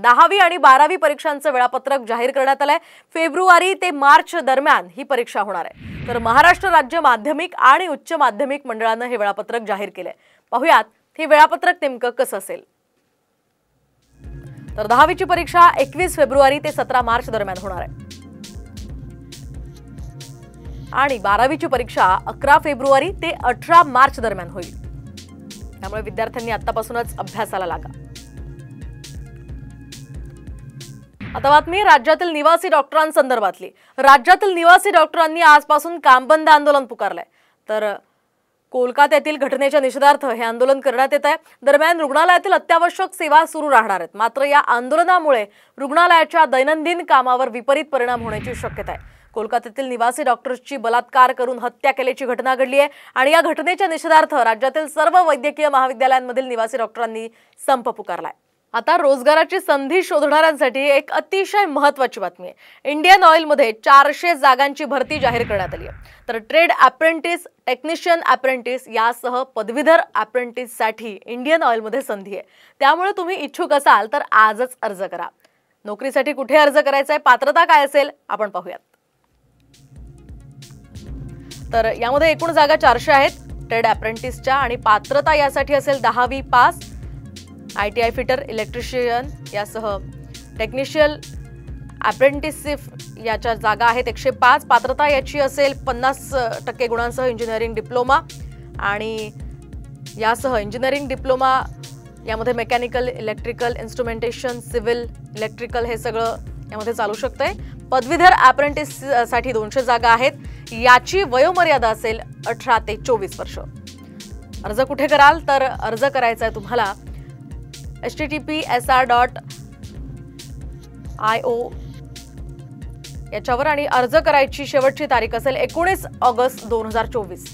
10वी आणि 12वी परीक्षांचं वेळापत्रक जाहीर करण्यात आलंय। फेब्रुवारी ते मार्च दरम्यान ही परीक्षा होणार आहे। तर महाराष्ट्र राज्य माध्यमिक आणि उच्च माध्यमिक मंडळानं हे वेळापत्रक जाहीर केलंय। पाहूयात हे वेळापत्रक नेमकं कसं असेल। तर 10वीची परीक्षा 21 फेब्रुवारी ते 17 मार्च दरम्यान होणार आहे आणि 12वीची परीक्षा 11 फेब्रुवारी ते 18 मार्च दरम्यान होईल। त्यामुळे विद्यार्थ्यांनी आतापासूनच अभ्यासाला लागा। आता बातमी राज्यातील निवासी डॉक्टरांसंदर्भातली। राज्यातील निवासी डॉक्टरांनी आजपासून कामबंद आंदोलन पुकारलंय। तर कोलकात्यातील घटनेच्या निषेधार्थ हे आंदोलन करण्यात येत आहे। दरम्यान रुग्णालयातील अत्यावश्यक सेवा सुरू राहणार आहेत। मात्र या आंदोलनामुळे रुग्णालयाच्या दैनंदिन कामावर विपरीत परिणाम होण्याची शक्यता आहे। कोलकात्यातील निवासी डॉक्टर्सची बलात्कार करून हत्या केल्याची घटना घडली आहे आणि या घटनेच्या निषेधार्थ राज्यातील सर्व वैद्यकीय महाविद्यालयांमधील निवासी डॉक्टरांनी संप पुकारलाय। आता रोजगाराची संधी शोधणाऱ्यांसाठी एक अतिशय महत्त्वाची बातमी आहे। इंडियन ऑइलमध्ये 400 जागांची भरती जाहीर करण्यात आली आहे। तर ट्रेड अप्रेंटिस, टेक्निशियन अप्रेंटिस यासह पदवीधर अप्रेंटिससाठी इंडियन ऑइलमध्ये संधी आहे। त्यामुळे तुम्ही इच्छुक असाल तर आजच अर्ज करा। नोकरीसाठी कुठे अर्ज करायचा आहे, पात्रता काय असेल आपण पाहूयात। तर यामध्ये एकूण जागा 400 आहेत ट्रेड अप्रेंटिसच्या आणि पात्रता यासाठी असेल 10वी पास, ITI फिटर, इलेक्ट्रिशियन यासह टेक्निशियल अप्रेंटिसशिप याच्या जागा आहेत 105। पात्रता याची असेल 50% गुणांसह इंजिनिअरिंग डिप्लोमा आणि यासह इंजिनिअरिंग डिप्लोमा यामध्ये mechanical, electrical, instrumentation, civil, electrical हे सगळं यामध्ये चालू शकतंय। पदवीधर अप्रेंटिस साठी 200 जागा आहेत। याची वयोमर्यादा असेल 18 ते 24 वर्ष। अर्ज कुठे कराल तर अर्ज करायचा आहे तुम्हाला https://io याच्यावर आणि अर्ज करायची शेवटची तारीख असेल 19 ऑगस्ट 2024।